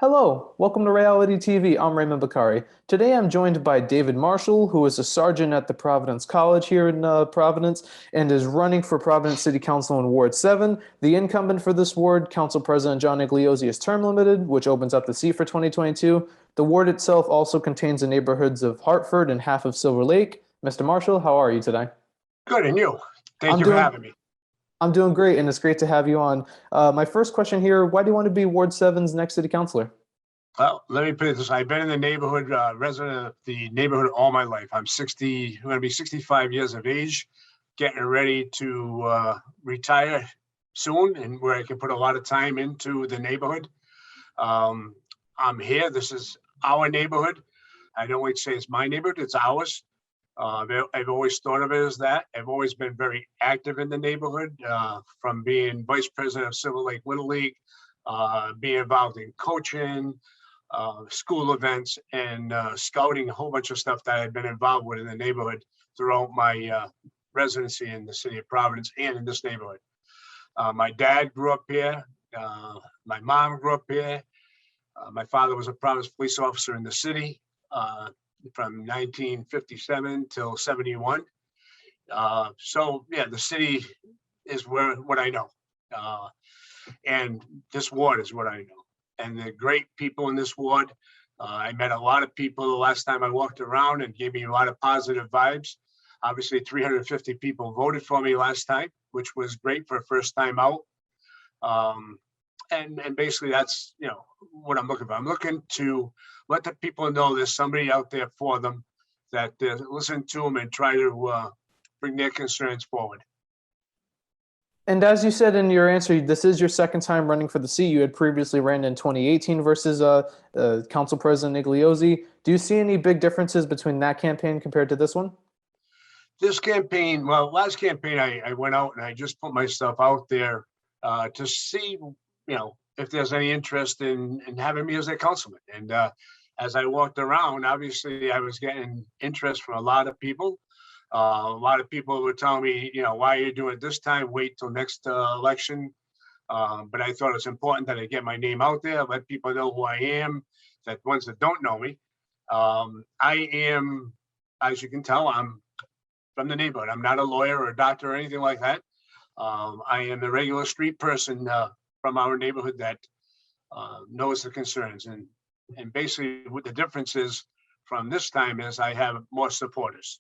Hello, welcome to Ray-ality TV. I'm Raymond Bakari. Today I'm joined by David Marshall, who is a sergeant at the Providence College here in Providence and is running for Providence City Council in Ward 7. The incumbent for this ward, Council President John Igliozzi, is term limited, which opens up the seat for 2022. The ward itself also contains the neighborhoods of Hartford and half of Silver Lake. Mr. Marshall, how are you today? Good, and you? Thank I'm you for doing having me. I'm doing great, and it's great to have you on. My first question here, why do you want to be Ward 7's next city councilor? Well, let me put it this way. I've been in the neighborhood, resident of the neighborhood all my life. I'm going to be 65 years of age, getting ready to retire soon, and where I can put a lot of time into the neighborhood. I'm here. This is our neighborhood. I don't always say it's my neighborhood, it's ours. I've always thought of it as that. I've always been very active in the neighborhood, from being vice president of Silver Lake Little League, being involved in coaching, school events, and scouting, a whole bunch of stuff that I've been involved with in the neighborhood throughout my residency in the city of Providence and in this neighborhood. My dad grew up here. My mom grew up here. My father was a Providence police officer in the city from 1957 till 71. So yeah, the city is what I know. And this ward is what I know. And the great people in this ward. I met a lot of people the last time I walked around and gave me a lot of positive vibes. Obviously, 350 people voted for me last time, which was great for a first time out. And basically that's, what I'm looking for. I'm looking to let the people know there's somebody out there for them, that listen to them and try to bring their concerns forward. And as you said in your answer, this is your second time running for the seat. You had previously ran in 2018 versus Council President Igliozzi. Do you see any big differences between that campaign compared to this one? This campaign, well, last campaign, I went out and I just put myself out there to see, if there's any interest in having me as a councilman. And as I walked around, obviously I was getting interest from a lot of people. A lot of people were telling me, why are you doing it this time? Wait till next election. But I thought it's important that I get my name out there, let people know who I am, that ones that don't know me. I am, as you can tell, I'm from the neighborhood. I'm not a lawyer or a doctor or anything like that. I am a regular street person from our neighborhood that knows the concerns. And basically what the difference is from this time is I have more supporters.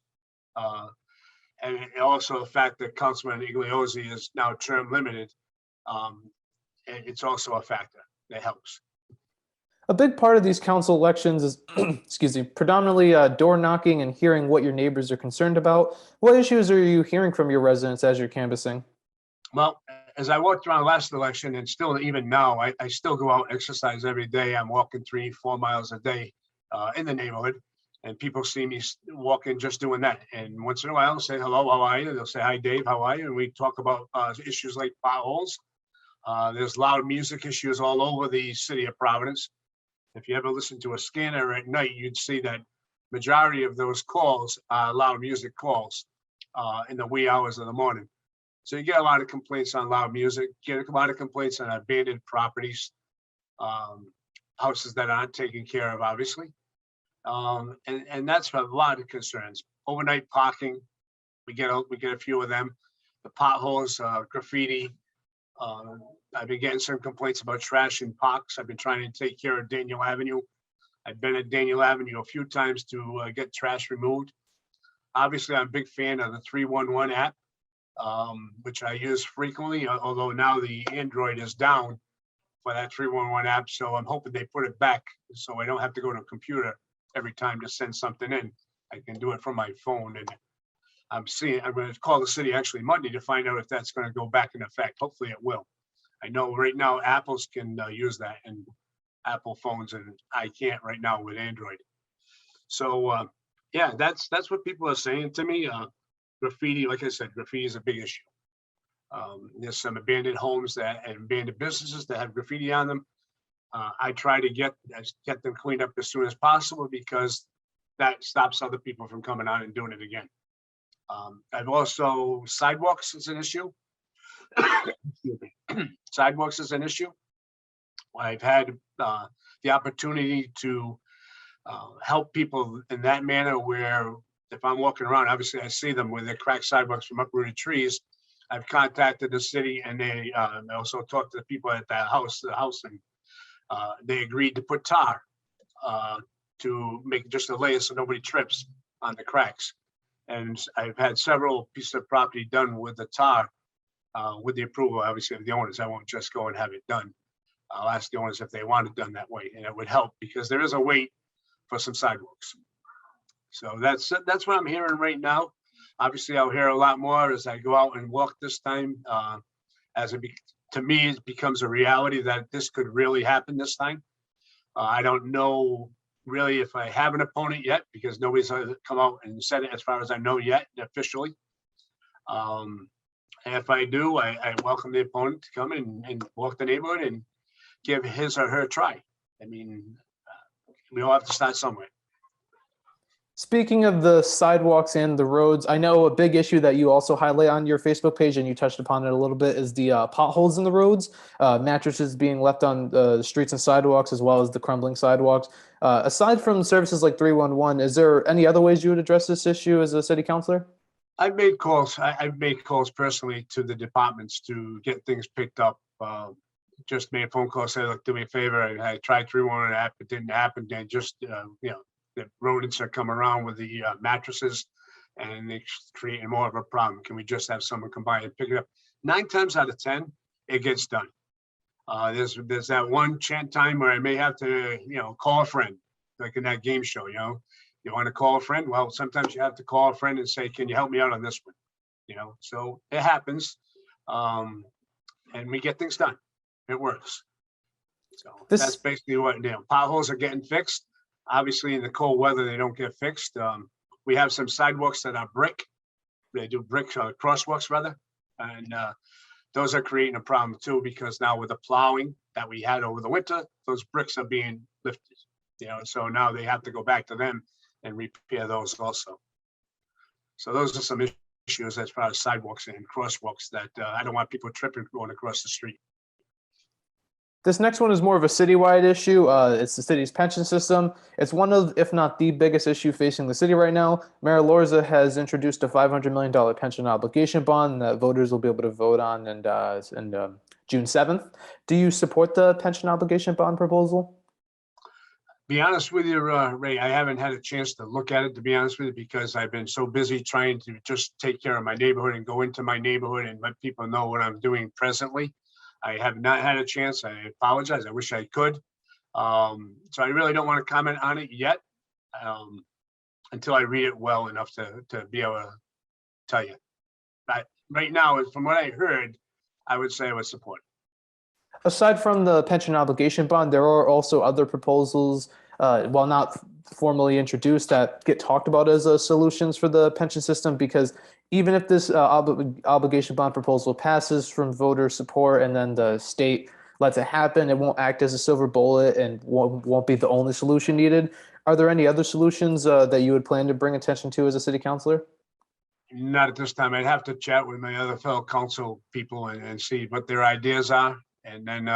And also the fact that Councilman Igliozzi is now term limited, it's also a factor that helps. A big part of these council elections is, excuse me, predominantly door knocking and hearing what your neighbors are concerned about. What issues are you hearing from your residents as you're canvassing? Well, as I walked around last election, and still even now, I still go out and exercise every day. I'm walking 3-4 miles a day in the neighborhood. And people see me walking, just doing that. And once in a while, I'll say, hello, how are you? They'll say, hi, Dave, how are you? And we talk about issues like potholes. There's loud music issues all over the city of Providence. If you ever listen to a scanner at night, you'd see that majority of those calls are loud music calls in the wee hours of the morning. So you get a lot of complaints on loud music, get a lot of complaints on abandoned properties, houses that aren't taken care of, obviously. And that's a lot of concerns. Overnight parking, we get a few of them. The potholes, graffiti. I've been getting some complaints about trash in parks. I've been trying to take care of Daniel Avenue. I've been at Daniel Avenue a few times to get trash removed. Obviously, I'm a big fan of the 311 app, which I use frequently, although now the Android is down for that 311 app. So I'm hoping they put it back so I don't have to go to a computer every time to send something in. I can do it from my phone. And I'm going to call the city actually Monday to find out if that's going to go back in effect. Hopefully it will. I know right now Apples can use that, and Apple phones, and I can't right now with Android. So yeah, that's what people are saying to me. Graffiti, like I said, graffiti is a big issue. There's some abandoned homes and abandoned businesses that have graffiti on them. I try to get them cleaned up as soon as possible, because that stops other people from coming on and doing it again. I've also, sidewalks is an issue. Sidewalks is an issue. I've had the opportunity to help people in that manner, where if I'm walking around, obviously I see them where they crack sidewalks from uprooted trees. I've contacted the city, and they also talked to the people at that house, and they agreed to put tar to make just a layer so nobody trips on the cracks. And I've had several pieces of property done with the tar, with the approval, obviously, of the owners. I won't just go and have it done. I'll ask the owners if they want it done that way, and it would help because there is a wait for some sidewalks. So that's what I'm hearing right now. Obviously, I'll hear a lot more as I go out and walk this time. To me, it becomes a reality that this could really happen this time. I don't know really if I have an opponent yet, because nobody's come out and said it as far as I know yet officially. And if I do, I welcome the opponent to come and walk the neighborhood and give his or her a try. I mean, we all have to start somewhere. Speaking of the sidewalks and the roads, I know a big issue that you also highlight on your Facebook page, and you touched upon it a little bit, is the potholes in the roads, mattresses being left on the streets and sidewalks, as well as the crumbling sidewalks. Aside from services like 311, is there any other ways you would address this issue as a city councilor? I've made calls. I've made calls personally to the departments to get things picked up. Just made a phone call, said, look, do me a favor. I tried 311 app, it didn't happen. And just, the rodents are coming around with the mattresses, and they create more of a problem. Can we just have someone come by and pick it up? 9 times out of 10, it gets done. There's that one time where I may have to, call a friend, like in that game show, you want to call a friend? Well, sometimes you have to call a friend and say, can you help me out on this one? So it happens. And we get things done. It works. So that's basically what, potholes are getting fixed. Obviously, in the cold weather, they don't get fixed. We have some sidewalks that are brick. They do brick crosswalks rather, and those are creating a problem too, because now with the plowing that we had over the winter, those bricks are being lifted. So now they have to go back to them and repair those also. So those are some issues as far as sidewalks and crosswalks that I don't want people tripping going across the street. This next one is more of a citywide issue. It's the city's pension system. It's one of, if not the biggest issue facing the city right now. Mayor Lorza has introduced a $500 million pension obligation bond that voters will be able to vote on June 7th. Do you support the pension obligation bond proposal? Be honest with you, Ray, I haven't had a chance to look at it, to be honest with you, because I've been so busy trying to just take care of my neighborhood and go into my neighborhood and let people know what I'm doing presently. I have not had a chance. I apologize. I wish I could. So I really don't want to comment on it yet until I read it well enough to be able to tell you. But right now, from what I heard, I would say I would support it. Aside from the pension obligation bond, there are also other proposals, while not formally introduced, that get talked about as solutions for the pension system, because even if this obligation bond proposal passes from voter support and then the state lets it happen, it won't act as a silver bullet and won't be the only solution needed. Are there any other solutions that you would plan to bring attention to as a city councilor? Not at this time. I'd have to chat with my other fellow council people and see what their ideas are, and then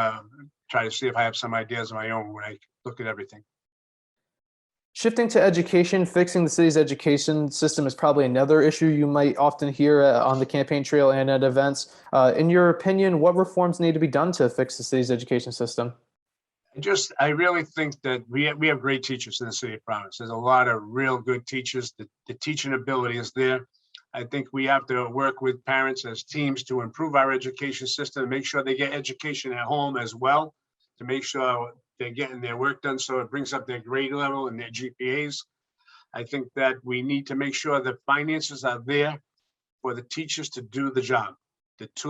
try to see if I have some ideas of my own when I look at everything. Shifting to education, fixing the city's education system is probably another issue you might often hear on the campaign trail and at events. In your opinion, what reforms need to be done to fix the city's education system? I really think that we have great teachers in the city of Providence. There's a lot of real good teachers. The teaching ability is there. I think we have to work with parents as teams to improve our education system, make sure they get education at home as well, to make sure they're getting their work done so it brings up their grade level and their GPAs. I think that we need to make sure that finances are there for the teachers to do the job.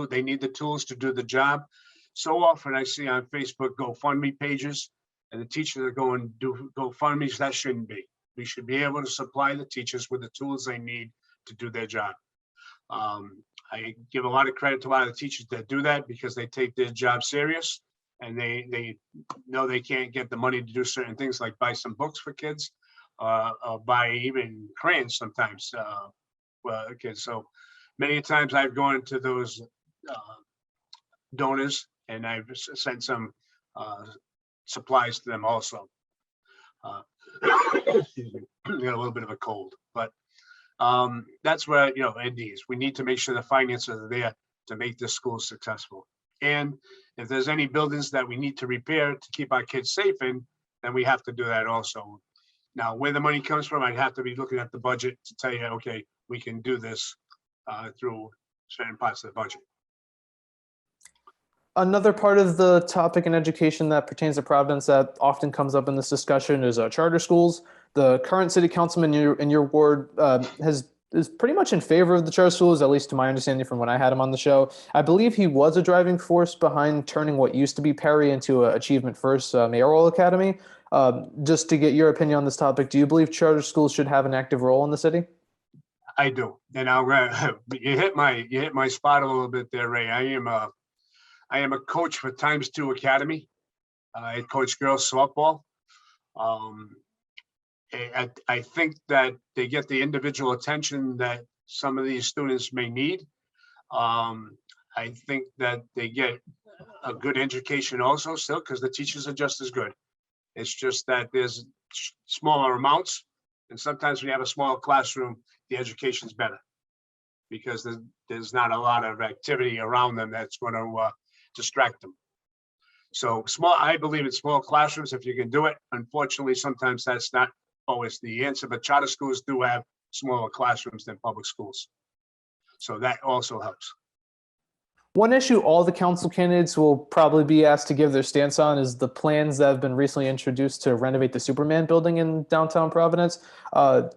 They need the tools to do the job. So often I see on Facebook GoFundMe pages, and the teachers are going to do GoFundMes. That shouldn't be. We should be able to supply the teachers with the tools they need to do their job. I give a lot of credit to a lot of the teachers that do that, because they take their job serious, and they know they can't get the money to do certain things, like buy some books for kids, or buy even crayons sometimes. So many times I've gone to those donors, and I've sent some supplies to them also. Excuse me, got a little bit of a cold, but that's where, it needs. We need to make sure the finances are there to make this school successful. And if there's any buildings that we need to repair to keep our kids safe in, then we have to do that also. Now, where the money comes from, I'd have to be looking at the budget to tell you, okay, we can do this through certain parts of the budget. Another part of the topic in education that pertains to Providence that often comes up in this discussion is charter schools. The current city councilman in your ward is pretty much in favor of the charter schools, at least to my understanding from when I had him on the show. I believe he was a driving force behind turning what used to be Perry into Achievement First Mayoral Academy. Just to get your opinion on this topic, do you believe charter schools should have an active role in the city? I do, and you hit my spot a little bit there, Ray. I am a coach for Times2 Academy. I coach girls softball. I think that they get the individual attention that some of these students may need. I think that they get a good education also still, because the teachers are just as good. It's just that there's smaller amounts, and sometimes when you have a smaller classroom, the education's better because there's not a lot of activity around them that's going to distract them. So I believe in small classrooms if you can do it. Unfortunately, sometimes that's not always the answer, but charter schools do have smaller classrooms than public schools. So that also helps. One issue all the council candidates will probably be asked to give their stance on is the plans that have been recently introduced to renovate the Superman building in downtown Providence.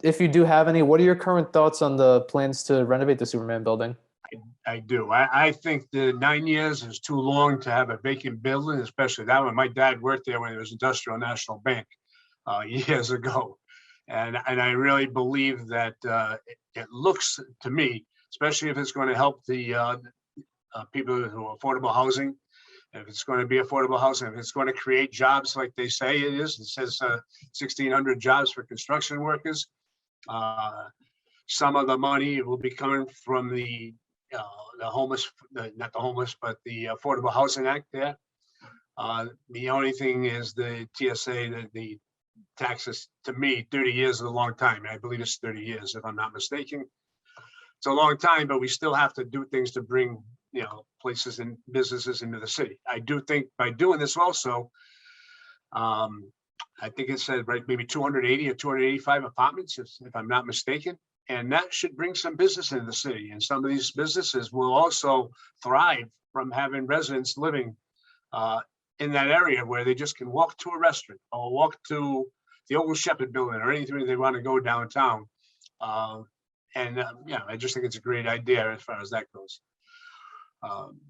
If you do have any, what are your current thoughts on the plans to renovate the Superman building? I do. I think the 9 years is too long to have a vacant building, especially that one. My dad worked there when it was Industrial National Bank years ago. And I really believe that it looks to me, especially if it's going to help the people who are affordable housing, if it's going to be affordable housing, if it's going to create jobs like they say it is. It says 1,600 jobs for construction workers. Some of the money will be coming from the homeless, not the homeless, but the Affordable Housing Act there. The only thing is the TSA, the taxes, to me, 30 years is a long time. I believe it's 30 years, if I'm not mistaken. It's a long time, but we still have to do things to bring, places and businesses into the city. I do think by doing this also, I think it said, right, maybe 280 or 285 apartments, if I'm not mistaken. And that should bring some business into the city. And some of these businesses will also thrive from having residents living in that area where they just can walk to a restaurant or walk to the Old Shepherd building or anything they want to go downtown. I just think it's a great idea as far as that goes.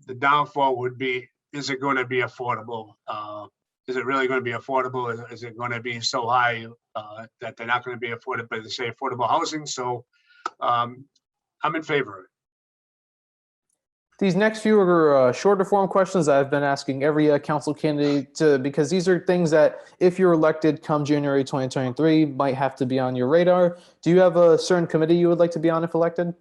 The downfall would be, is it going to be affordable? Is it really going to be affordable? Is it going to be so high that they're not going to be afforded by, they say, affordable housing? So I'm in favor of it. These next few are shorter form questions I've been asking every council candidate because these are things that if you're elected come January 2023 might have to be on your radar. Do you have a certain committee you would like to be on if elected?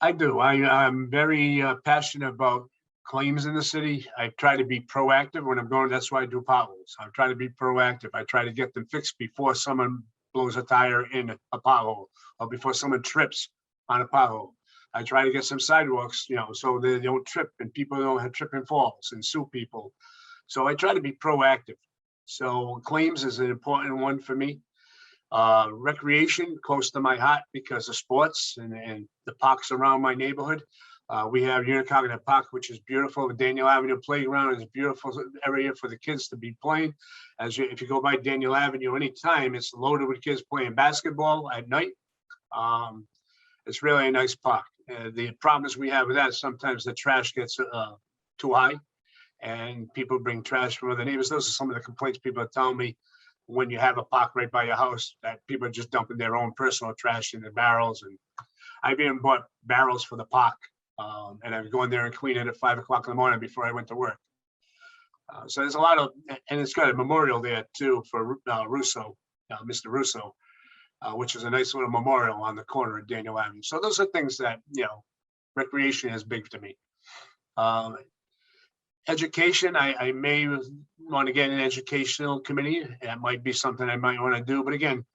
I do. I'm very passionate about claims in the city. I try to be proactive when I'm going. That's why I do potholes. I try to be proactive. I try to get them fixed before someone blows a tire in a pothole or before someone trips on a pothole. I try to get some sidewalks, so they don't trip and people don't have trip and falls and sue people. So I try to be proactive. So claims is an important one for me. Recreation, close to my heart because of sports and the parks around my neighborhood. We have Unicognitive Park, which is beautiful. The Daniel Avenue Playground is a beautiful area for the kids to be playing. If you go by Daniel Avenue anytime, it's loaded with kids playing basketball at night. It's really a nice park. The problems we have with that, sometimes the trash gets too high and people bring trash from other neighbors. Those are some of the complaints people are telling me when you have a park right by your house, that people are just dumping their own personal trash in the barrels. And I've even bought barrels for the park. And I would go in there and clean it at 5 o'clock in the morning before I went to work. So there's a lot of, and it's got a memorial there too for Russo, Mr. Russo, which is a nice little memorial on the corner of Daniel Avenue. So those are things that, recreation is big to me. Education, I may want to get an educational committee. That might be something I might want to do. But again,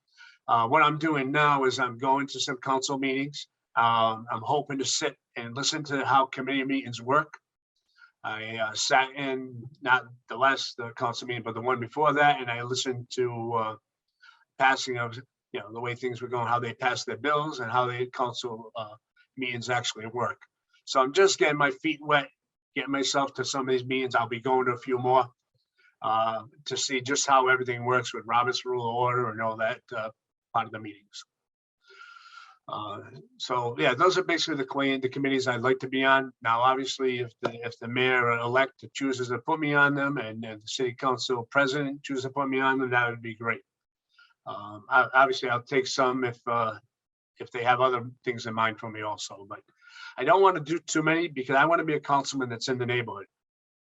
what I'm doing now is I'm going to some council meetings. I'm hoping to sit and listen to how committee meetings work. I sat in, not the last council meeting, but the one before that, and I listened to passing of, the way things were going, how they passed their bills and how the council meetings actually work. So I'm just getting my feet wet, getting myself to some of these meetings. I'll be going to a few more to see just how everything works with Robert's Rule of Order and all that part of the meetings. So yeah, those are basically the committees I'd like to be on. Now, obviously, if the mayor-elect chooses to put me on them and the city council president chooses to put me on them, that would be great. Obviously, I'll take some if they have other things in mind for me also, but I don't want to do too many because I want to be a councilman that's in the neighborhood.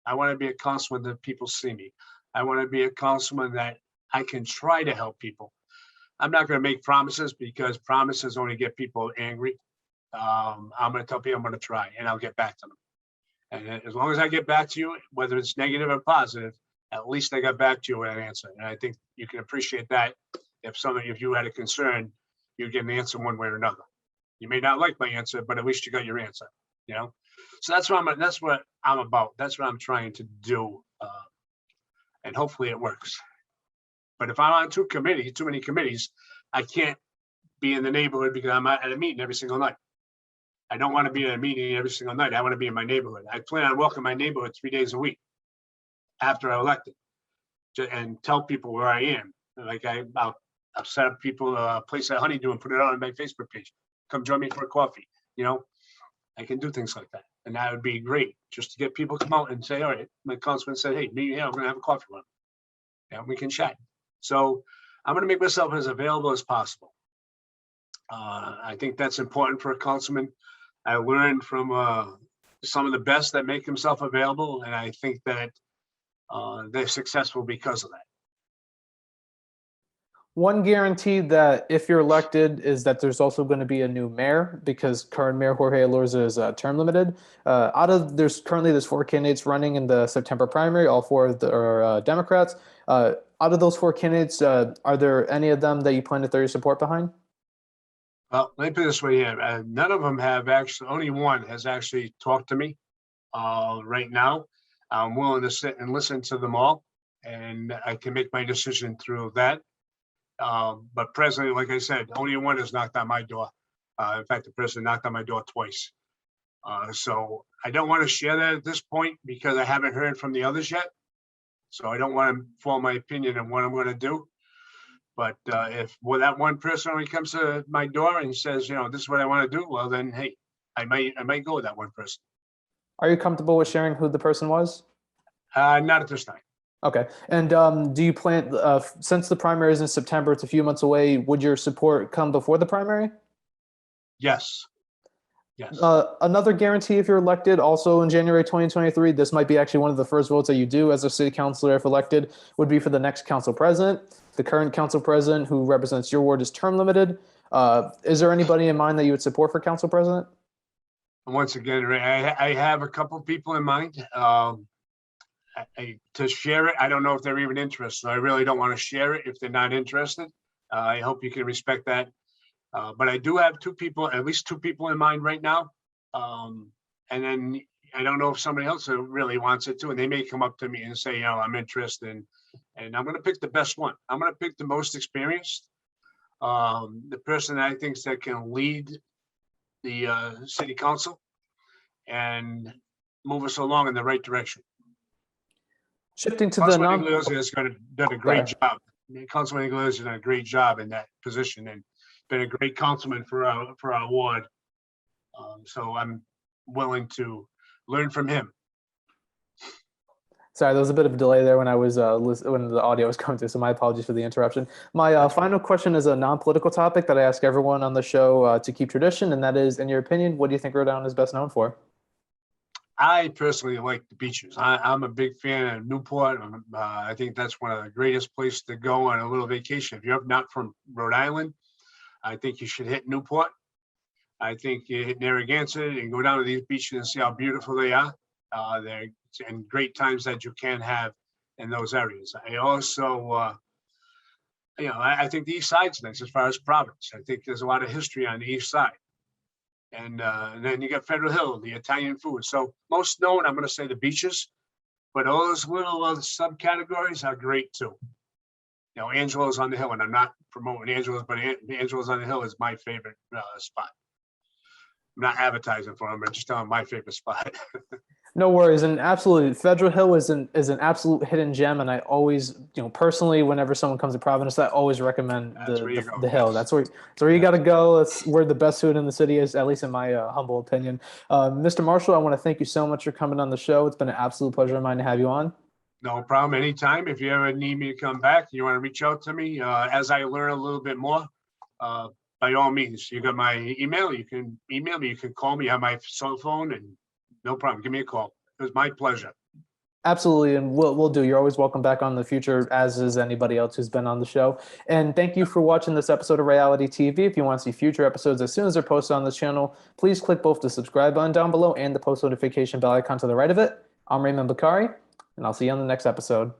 I want to be a councilman that people see me. I want to be a councilman that I can try to help people. I'm not going to make promises because promises only get people angry. I'm going to tell people I'm going to try and I'll get back to them. And as long as I get back to you, whether it's negative or positive, at least I got back to you with an answer. And I think you can appreciate that. If you had a concern, you get an answer one way or another. You may not like my answer, but at least you got your answer, So that's what I'm about. That's what I'm trying to do. And hopefully it works. But if I'm on too many committees, I can't be in the neighborhood because I'm at a meeting every single night. I don't want to be at a meeting every single night. I want to be in my neighborhood. I plan on walking my neighborhood 3 days a week after I elected and tell people where I am. Like I'll set up people a place at Honeydew and put it on my Facebook page. Come join me for a coffee. I can do things like that. And that would be great just to get people to come out and say, all right, my councilman said, hey, we're going to have a coffee one. And we can chat. So I'm going to make myself as available as possible. I think that's important for a councilman. I learned from some of the best that make themselves available. And I think that they're successful because of that. One guarantee that if you're elected is that there's also going to be a new mayor because current mayor Jorge Elorza is term limited. There's currently 4 candidates running in the September primary. All 4 are Democrats. Out of those 4 candidates, are there any of them that you plan to throw your support behind? Well, let me put it this way here. None of them have actually, only one has actually talked to me right now. I'm willing to sit and listen to them all, and I can make my decision through that. But presently, like I said, only one has knocked on my door. In fact, the president knocked on my door twice. So I don't want to share that at this point because I haven't heard from the others yet. So I don't want to form my opinion on what I'm going to do. But if that one person only comes to my door and says, this is what I want to do, well, then, hey, I might go with that one person. Are you comfortable with sharing who the person was? Not at this time. Okay. And do you plan, since the primary is in September, it's a few months away, would your support come before the primary? Yes. Yes. Another guarantee if you're elected also in January 2023, this might be actually one of the first votes that you do as a city councilor if elected, would be for the next council president. The current council president who represents your ward is term limited. Is there anybody in mind that you would support for council president? Once again, I have a couple of people in mind. To share it, I don't know if they're even interested. I really don't want to share it if they're not interested. I hope you can respect that. But I do have at least two people in mind right now. And then I don't know if somebody else really wants it too, and they may come up to me and say, I'm interested, and I'm going to pick the best one. I'm going to pick the most experienced, the person that I think that can lead the city council and move us along in the right direction. Shifting to Councilman Iglesias has done a great job. Councilman Iglesias has done a great job in that position and been a great councilman for our ward. So I'm willing to learn from him. Sorry, there was a bit of a delay there when I was when the audio was coming through, so my apologies for the interruption. My final question is a non-political topic that I ask everyone on the show to keep tradition, and that is, in your opinion, what do you think Rhode Island is best known for? I personally like the beaches. I'm a big fan of Newport. I think that's one of the greatest places to go on a little vacation. If you're not from Rhode Island, I think you should hit Newport. I think you hit Narragansett and go down to these beaches and see how beautiful they are. They're and great times that you can have in those areas. I also, I think the East Side's next as far as Providence. I think there's a lot of history on the East Side. And then you got Federal Hill, the Italian food. So most known, I'm going to say the beaches, but all those little subcategories are great too. Angelo's on the Hill, and I'm not promoting Angelo's, but Angelo's on the Hill is my favorite spot. I'm not advertising for them, but just telling my favorite spot. No worries, and absolutely, Federal Hill is an absolute hidden gem, and I always, personally, whenever someone comes to Providence, I always recommend the Hill. That's where you got to go. That's where the best food in the city is, at least in my humble opinion. Mr. Marshall, I want to thank you so much for coming on the show. It's been an absolute pleasure of mine to have you on. No problem. Anytime. If you ever need me to come back, you want to reach out to me as I learn a little bit more. By all means, you got my email. You can email me. You can call me on my cell phone, and no problem. Give me a call. It was my pleasure. Absolutely, and we'll do. You're always welcome back on in the future, as is anybody else who's been on the show. And thank you for watching this episode of Ray-ality TV. If you want to see future episodes as soon as they're posted on this channel, please click both the subscribe button down below and the post notification bell icon to the right of it. I'm Raymond Bakari, and I'll see you on the next episode.